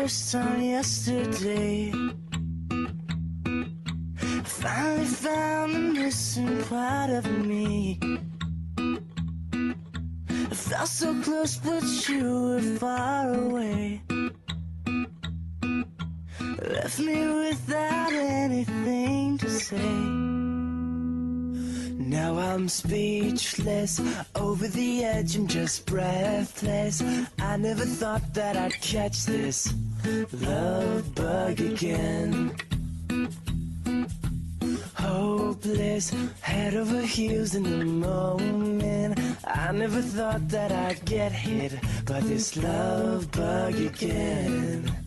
first time yesterday. I finally found the missing part of me. I felt so close, but you were far away. Left me without anything to say. Now I'm speechless, over the edge, I'm just breathless. I never thought that I'd catch this love bug again. Hopeless, head over heels in the moment. I never thought that I'd get hit by this love bug again.